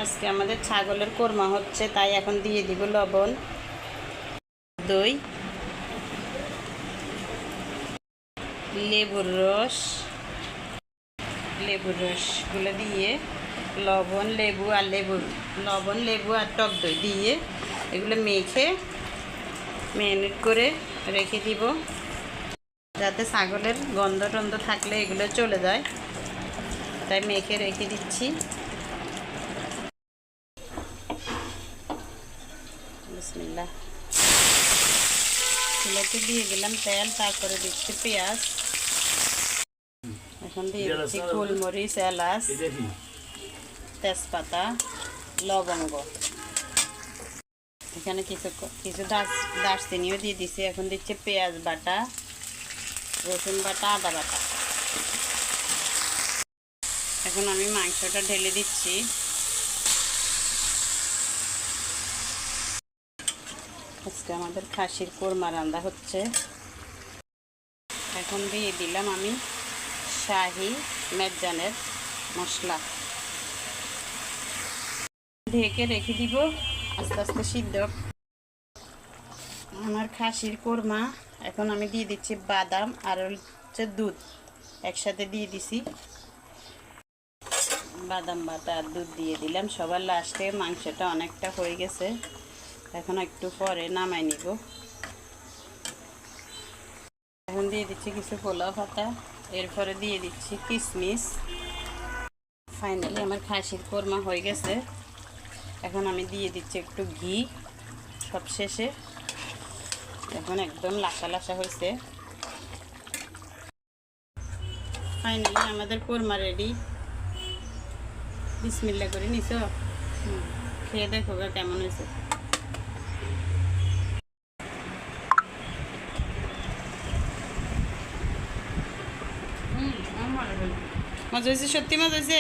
আজকে আমাদের ছাগলের কোরমা হচ্ছে, তাই এখন দিয়ে দিব লবণ, দই, লেবুর রসগুলো দিয়ে লবণ লেবু আর টক দই দিয়ে এগুলো মেখে ম্যারিনেট করে রেখে দিব, যাতে ছাগলের গন্ধ টন্ধ থাকলে এগুলো চলে যায়, তাই মেখে রেখে দিচ্ছি। বিসমিল্লাহ। চুলাতে দিয়ে দিলাম তেল, তারপরে দিচ্ছি পেঁয়াজ, এখন দিয়ে দিচ্ছি গোলমরিচ, এলাচ, তেজপাতা, লবঙ্গ, এখানে কিছু দারচিনিও দিয়ে দিচ্ছি। এখন দিচ্ছি পেঁয়াজ বাটা, রসুন বাটা, আদা বাটা। এখন আমি মাংসটা ঢেলে দিচ্ছি। আজকে আমাদের খাসির কোরমা রান্না হচ্ছে। এখন দিয়ে দিলাম আমি শাহি মেজানের মশলা, ঢেকে রেখে দিব আস্তে আস্তে সিদ্ধ। আমার খাসির কোরমা এখন আমি দিয়ে দিচ্ছি বাদাম আর হচ্ছে দুধ একসাথে দিয়ে দিছি। বাদাম বাটা আর দুধ দিয়ে দিলাম সবার লাস্টে। মাংসটা অনেকটা হয়ে গেছে, এখন একটু পরে নামাই নিব। এখন দিয়ে দিচ্ছি কিছু পোলাও পাতা, এরপরে দিয়ে দিচ্ছি কিশমিশ। ফাইনালি আমার খাসির কোরমা হয়ে গেছে। এখন আমি দিয়ে দিচ্ছি একটু ঘি সব শেষে। এখন একদম লাসা লাসা হয়েছে। ফাইনালি আমাদের কোরমা রেডি। বিসমিল্লাহ করে নিছো, খেয়ে দেখো কেমন হয়েছে। মজা হয়েছে, সত্যি মজা হয়েছে।